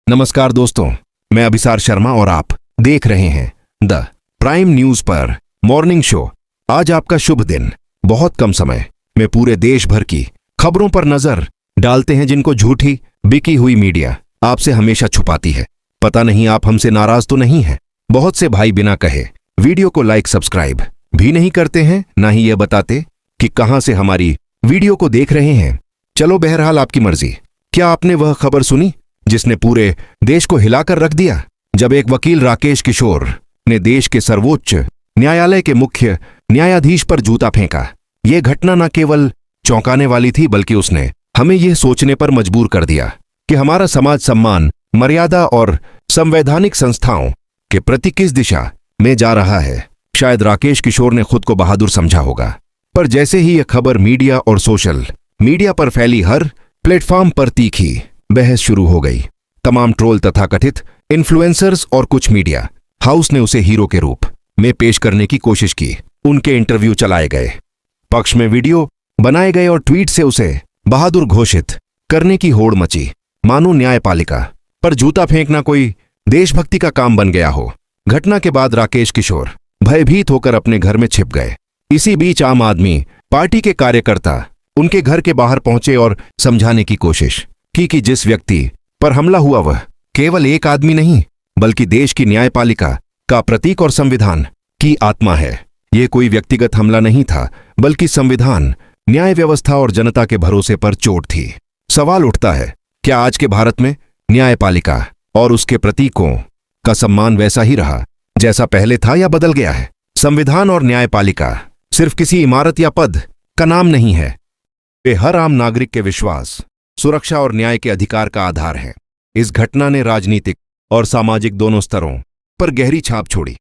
नमस्कार दोस्तों, मैं अभिसार शर्मा और आप देख रहे हैं द प्राइम न्यूज पर मॉर्निंग शो। आज आपका शुभ दिन। बहुत कम समय में पूरे देश भर की खबरों पर नजर डालते हैं जिनको झूठी बिकी हुई मीडिया आपसे हमेशा छुपाती है। पता नहीं आप हमसे नाराज तो नहीं हैं। बहुत से भाई बिना कहे वीडियो को लाइक सब्सक्राइब भी नहीं करते हैं, ना ही यह बताते कि कहां से हमारी वीडियो को देख रहे हैं। चलो बहरहाल आपकी मर्जी। क्या आपने वह खबर सुनी जिसने पूरे देश को हिलाकर रख दिया, जब एक वकील राकेश किशोर ने देश के सर्वोच्च न्यायालय के मुख्य न्यायाधीश पर जूता फेंका। यह घटना न केवल चौंकाने वाली थी बल्कि उसने हमें यह सोचने पर मजबूर कर दिया कि हमारा समाज सम्मान, मर्यादा और संवैधानिक संस्थाओं के प्रति किस दिशा में जा रहा है। शायद राकेश किशोर ने खुद को बहादुर समझा होगा, पर जैसे ही यह खबर मीडिया और सोशल मीडिया पर फैली, हर प्लेटफॉर्म पर तीखी बहस शुरू हो गई। तमाम ट्रोल तथा कथित इन्फ्लुएंसर्स और कुछ मीडिया हाउस ने उसे हीरो के रूप में पेश करने की कोशिश की। उनके इंटरव्यू चलाए गए, पक्ष में वीडियो बनाए गए और ट्वीट से उसे बहादुर घोषित करने की होड़ मची, मानो न्यायपालिका पर जूता फेंकना कोई देशभक्ति का काम बन गया हो। घटना के बाद राकेश किशोर भयभीत होकर अपने घर में छिप गए। इसी बीच आम आदमी पार्टी के कार्यकर्ता उनके घर के बाहर पहुंचे और समझाने की कोशिश की कि जिस व्यक्ति पर हमला हुआ वह केवल एक आदमी नहीं बल्कि देश की न्यायपालिका का प्रतीक और संविधान की आत्मा है। यह कोई व्यक्तिगत हमला नहीं था बल्कि संविधान, न्याय व्यवस्था और जनता के भरोसे पर चोट थी। सवाल उठता है, क्या आज के भारत में न्यायपालिका और उसके प्रतीकों का सम्मान वैसा ही रहा जैसा पहले था, या बदल गया है? संविधान और न्यायपालिका सिर्फ किसी इमारत या पद का नाम नहीं है, वे हर आम नागरिक के विश्वास, सुरक्षा और न्याय के अधिकार का आधार है। इस घटना ने राजनीतिक और सामाजिक दोनों स्तरों पर गहरी छाप छोड़ी।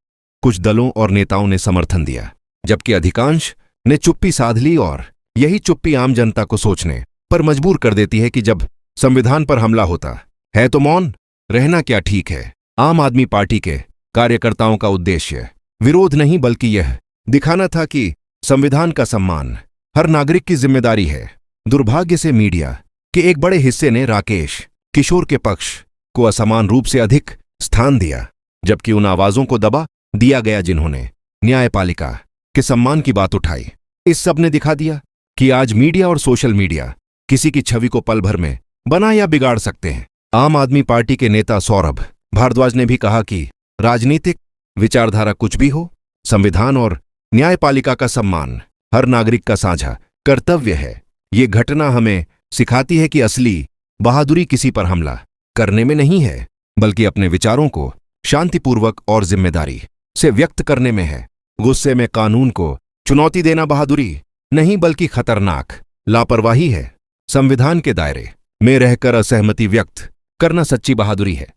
कुछ दलों और नेताओं ने समर्थन दिया, जबकि अधिकांश ने चुप्पी साध ली, और यही चुप्पी आम जनता को सोचने पर मजबूर कर देती है कि जब संविधान पर हमला होता है तो मौन रहना क्या ठीक है। आम आदमी पार्टी के कार्यकर्ताओं का उद्देश्य विरोध नहीं बल्कि यह दिखाना था कि संविधान का सम्मान हर नागरिक की जिम्मेदारी है। दुर्भाग्य से मीडिया के एक बड़े हिस्से ने राकेश किशोर के पक्ष को असमान रूप से अधिक स्थान दिया, जबकि उन आवाजों को दबा दिया गया जिन्होंने न्यायपालिका के सम्मान की बात उठाई। इस सब ने दिखा दिया कि आज मीडिया और सोशल मीडिया किसी की छवि को पल भर में बना या बिगाड़ सकते हैं। आम आदमी पार्टी के नेता सौरभ भारद्वाज ने भी कहा कि राजनीतिक विचारधारा कुछ भी हो, संविधान और न्यायपालिका का सम्मान हर नागरिक का साझा कर्तव्य है। ये घटना हमें सिखाती है कि असली बहादुरी किसी पर हमला करने में नहीं है बल्कि अपने विचारों को शांतिपूर्वक और जिम्मेदारी से व्यक्त करने में है। गुस्से में कानून को चुनौती देना बहादुरी नहीं बल्कि खतरनाक लापरवाही है। संविधान के दायरे में रहकर असहमति व्यक्त करना सच्ची बहादुरी है।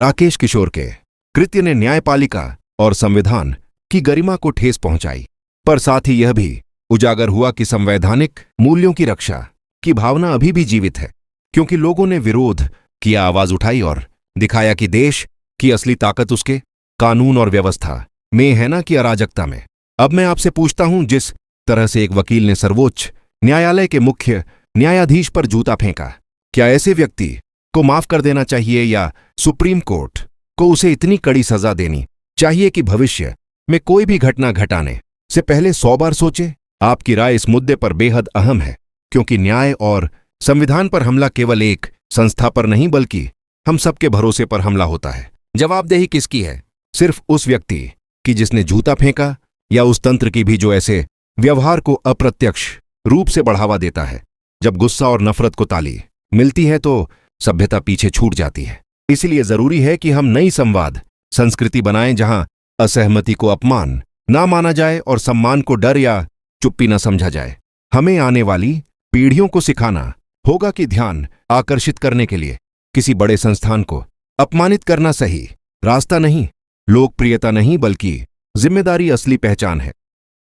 राकेश किशोर के कृत्य ने न्यायपालिका और संविधान की गरिमा को ठेस पहुंचाई, पर साथ ही यह भी उजागर हुआ कि संवैधानिक मूल्यों की रक्षा की भावना अभी भी जीवित है, क्योंकि लोगों ने विरोध किया, आवाज उठाई और दिखाया कि देश की असली ताकत उसके कानून और व्यवस्था में है, ना कि अराजकता में। अब मैं आपसे पूछता हूं, जिस तरह से एक वकील ने सर्वोच्च न्यायालय के मुख्य न्यायाधीश पर जूता फेंका, क्या ऐसे व्यक्ति को माफ कर देना चाहिए या सुप्रीम कोर्ट को उसे इतनी कड़ी सजा देनी चाहिए कि भविष्य में कोई भी घटना घटाने से पहले 100 बार सोचे? आपकी राय इस मुद्दे पर बेहद अहम है, क्योंकि न्याय और संविधान पर हमला केवल एक संस्था पर नहीं बल्कि हम सबके भरोसे पर हमला होता है। जवाबदेही किसकी है? सिर्फ उस व्यक्ति की जिसने जूता फेंका, या उस तंत्र की भी जो ऐसे व्यवहार को अप्रत्यक्ष रूप से बढ़ावा देता है? जब गुस्सा और नफरत को ताली मिलती है तो सभ्यता पीछे छूट जाती है। इसलिए जरूरी है कि हम नई संवाद संस्कृति बनाएं, जहां असहमति को अपमान ना माना जाए और सम्मान को डर या चुप्पी न समझा जाए। हमें आने वाली पीढ़ियों को सिखाना होगा कि ध्यान आकर्षित करने के लिए किसी बड़े संस्थान को अपमानित करना सही रास्ता नहीं, लोकप्रियता नहीं बल्कि जिम्मेदारी असली पहचान है।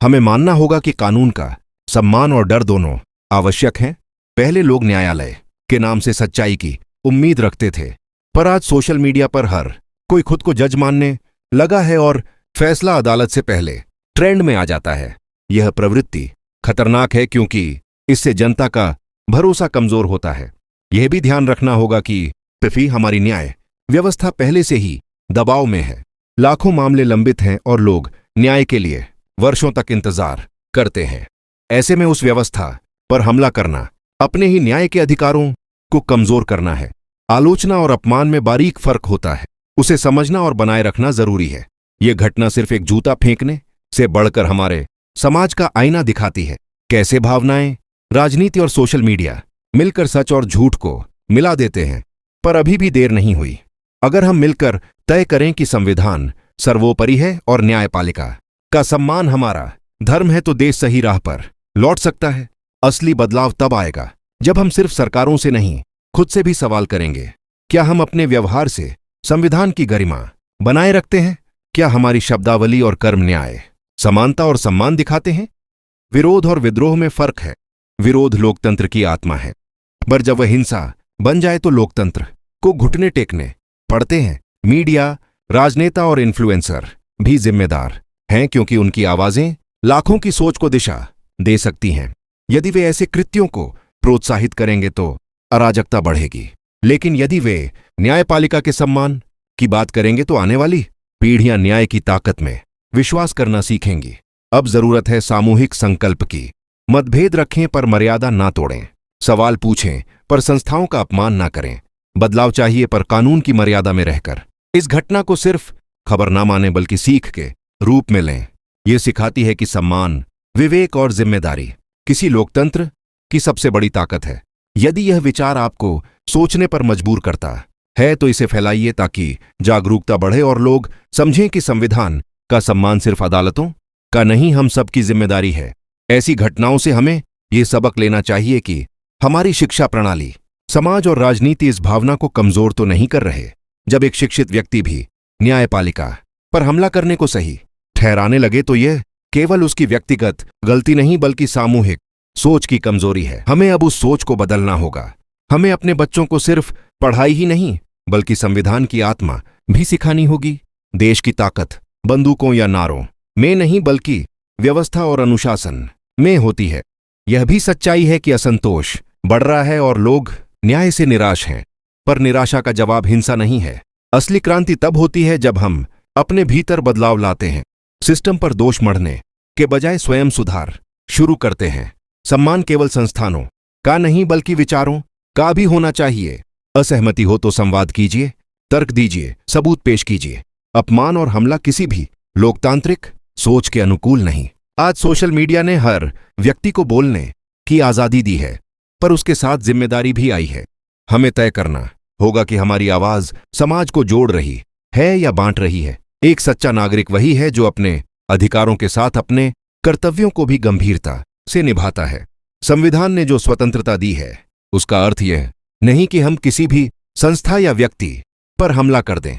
हमें मानना होगा कि कानून का सम्मान और डर दोनों आवश्यक हैं। पहले लोग न्यायालय के नाम से सच्चाई की उम्मीद रखते थे, पर आज सोशल मीडिया पर हर कोई खुद को जज मानने लगा है और फैसला अदालत से पहले ट्रेंड में आ जाता है। यह प्रवृत्ति खतरनाक है क्योंकि इससे जनता का भरोसा कमजोर होता है। यह भी ध्यान रखना होगा कि हमारी न्याय व्यवस्था पहले से ही दबाव में है। लाखों मामले लंबित हैं और लोग न्याय के लिए वर्षों तक इंतजार करते हैं। ऐसे में उस व्यवस्था पर हमला करना अपने ही न्याय के अधिकारों को कमजोर करना है। आलोचना और अपमान में बारीक फर्क होता है, उसे समझना और बनाए रखना जरूरी है। यह घटना सिर्फ एक जूता फेंकने से बढ़कर हमारे समाज का आईना दिखाती है। कैसे भावनाएं, राजनीति और सोशल मीडिया मिलकर सच और झूठ को मिला देते हैं। पर अभी भी देर नहीं हुई। अगर हम मिलकर तय करें कि संविधान सर्वोपरि है और न्यायपालिका का सम्मान हमारा धर्म है, तो देश सही राह पर लौट सकता है। असली बदलाव तब आएगा जब हम सिर्फ सरकारों से नहीं, खुद से भी सवाल करेंगे। क्या हम अपने व्यवहार से संविधान की गरिमा बनाए रखते हैं? क्या हमारी शब्दावली और कर्म न्याय, समानता और सम्मान दिखाते हैं? विरोध और विद्रोह में फर्क है। विरोध लोकतंत्र की आत्मा है, पर जब वह हिंसा बन जाए तो लोकतंत्र को घुटने टेकने पड़ते हैं। मीडिया, राजनेता और इन्फ्लुएंसर भी जिम्मेदार हैं, क्योंकि उनकी आवाजें लाखों की सोच को दिशा दे सकती हैं। यदि वे ऐसे कृत्यों को प्रोत्साहित करेंगे तो अराजकता बढ़ेगी, लेकिन यदि वे न्यायपालिका के सम्मान की बात करेंगे तो आने वाली पीढ़ियां न्याय की ताकत में विश्वास करना सीखेंगी। अब जरूरत है सामूहिक संकल्प की। मतभेद रखें पर मर्यादा ना तोड़ें। सवाल पूछें पर संस्थाओं का अपमान ना करें। बदलाव चाहिए पर कानून की मर्यादा में रहकर। इस घटना को सिर्फ खबर ना माने बल्कि सीख के रूप में लें। यह सिखाती है कि सम्मान, विवेक और जिम्मेदारी किसी लोकतंत्र की सबसे बड़ी ताकत है। यदि यह विचार आपको सोचने पर मजबूर करता है तो इसे फैलाइए, ताकि जागरूकता बढ़े और लोग समझें कि संविधान का सम्मान सिर्फ अदालतों का नहीं, हम सबकी जिम्मेदारी है। ऐसी घटनाओं से हमें ये सबक लेना चाहिए कि हमारी शिक्षा प्रणाली, समाज और राजनीति इस भावना को कमजोर तो नहीं कर रहे। जब एक शिक्षित व्यक्ति भी न्यायपालिका पर हमला करने को सही ठहराने लगे तो यह केवल उसकी व्यक्तिगत गलती नहीं बल्कि सामूहिक सोच की कमजोरी है। हमें अब उस सोच को बदलना होगा। हमें अपने बच्चों को सिर्फ पढ़ाई ही नहीं बल्कि संविधान की आत्मा भी सिखानी होगी। देश की ताकत बंदूकों या नारों में नहीं बल्कि व्यवस्था और अनुशासन में होती है। यह भी सच्चाई है कि असंतोष बढ़ रहा है और लोग न्याय से निराश हैं, पर निराशा का जवाब हिंसा नहीं है। असली क्रांति तब होती है जब हम अपने भीतर बदलाव लाते हैं, सिस्टम पर दोष मढ़ने के बजाय स्वयं सुधार शुरू करते हैं। सम्मान केवल संस्थानों का नहीं बल्कि विचारों का भी होना चाहिए। असहमति हो तो संवाद कीजिए, तर्क दीजिए, सबूत पेश कीजिए। अपमान और हमला किसी भी लोकतांत्रिक सोच के अनुकूल नहीं। आज सोशल मीडिया ने हर व्यक्ति को बोलने की आजादी दी है, पर उसके साथ जिम्मेदारी भी आई है। हमें तय करना होगा कि हमारी आवाज समाज को जोड़ रही है या बांट रही है। एक सच्चा नागरिक वही है जो अपने अधिकारों के साथ अपने कर्तव्यों को भी गंभीरता से निभाता है। संविधान ने जो स्वतंत्रता दी है उसका अर्थ यह नहीं कि हम किसी भी संस्था या व्यक्ति पर हमला कर दें।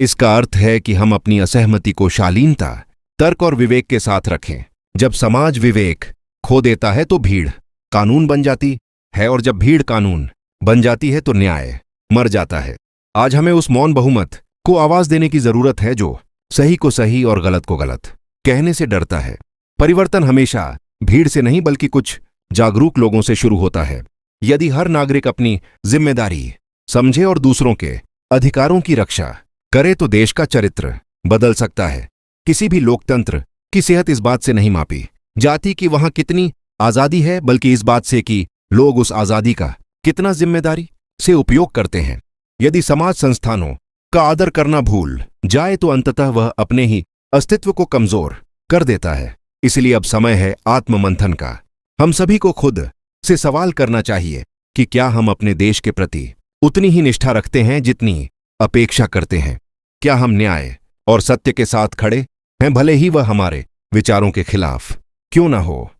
इसका अर्थ है कि हम अपनी असहमति को शालीनता, तर्क और विवेक के साथ रखें। जब समाज विवेक खो देता है तो भीड़ कानून बन जाती है, और जब भीड़ कानून बन जाती है तो न्याय मर जाता है। आज हमें उस मौन बहुमत को आवाज देने की जरूरत है जो सही को सही और गलत को गलत कहने से डरता है। परिवर्तन हमेशा भीड़ से नहीं बल्कि कुछ जागरूक लोगों से शुरू होता है। यदि हर नागरिक अपनी जिम्मेदारी समझे और दूसरों के अधिकारों की रक्षा करे तो देश का चरित्र बदल सकता है। किसी भी लोकतंत्र की सेहत इस बात से नहीं मापी जाती कि वहां कितनी आजादी है, बल्कि इस बात से कि लोग उस आजादी का कितना जिम्मेदारी से उपयोग करते हैं। यदि समाज संस्थानों का आदर करना भूल जाए तो अंततः वह अपने ही अस्तित्व को कमजोर कर देता है। इसलिए अब समय है आत्ममंथन का। हम सभी को खुद से सवाल करना चाहिए कि क्या हम अपने देश के प्रति उतनी ही निष्ठा रखते हैं जितनी अपेक्षा करते हैं। क्या हम न्याय और सत्य के साथ खड़े हैं, भले ही वह हमारे विचारों के खिलाफ क्यों ना हो।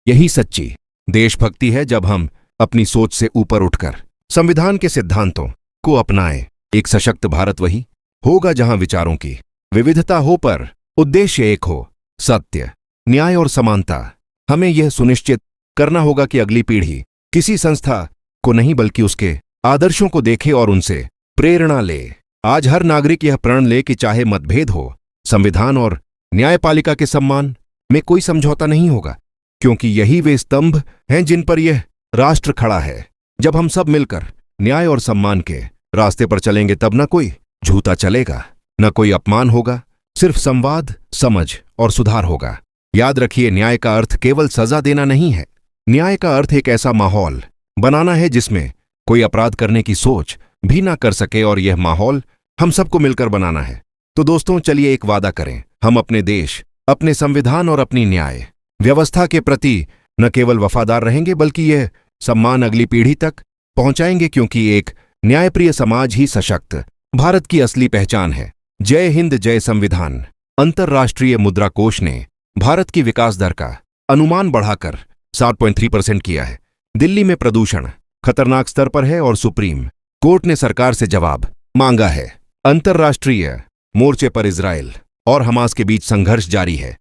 यही सच्ची देशभक्ति है, जब हम अपनी सोच से ऊपर उठकर संविधान के सिद्धांतों को अपनाएं। एक सशक्त भारत वही होगा जहां विचारों की विविधता हो पर उद्देश्य एक हो, सत्य, न्याय और समानता। हमें यह सुनिश्चित करना होगा कि अगली पीढ़ी किसी संस्था को नहीं बल्कि उसके आदर्शों को देखे और उनसे प्रेरणा ले। आज हर नागरिक यह प्रण ले कि चाहे मतभेद हो, संविधान और न्यायपालिका के सम्मान में कोई समझौता नहीं होगा, क्योंकि यही वे स्तंभ हैं जिन पर यह राष्ट्र खड़ा है। जब हम सब मिलकर न्याय और सम्मान के रास्ते पर चलेंगे तब न कोई झूठा चलेगा, न कोई अपमान होगा, सिर्फ संवाद, समझ और सुधार होगा। याद रखिए, न्याय का अर्थ केवल सजा देना नहीं है। न्याय का अर्थ एक ऐसा माहौल बनाना है जिसमें कोई अपराध करने की सोच भी ना कर सके, और यह माहौल हम सबको मिलकर बनाना है। तो दोस्तों, चलिए एक वादा करें, हम अपने देश, अपने संविधान और अपनी न्याय व्यवस्था के प्रति न केवल वफादार रहेंगे बल्कि यह सम्मान अगली पीढ़ी तक पहुंचाएंगे, क्योंकि एक न्यायप्रिय समाज ही सशक्त भारत की असली पहचान है। जय हिंद, जय संविधान। अंतर्राष्ट्रीय मुद्रा कोष ने भारत की विकास दर का अनुमान बढ़ाकर 7.3% किया है। दिल्ली में प्रदूषण खतरनाक स्तर पर है और सुप्रीम कोर्ट ने सरकार से जवाब मांगा है। अंतर्राष्ट्रीय मोर्चे पर इजरायल और हमास के बीच संघर्ष जारी है।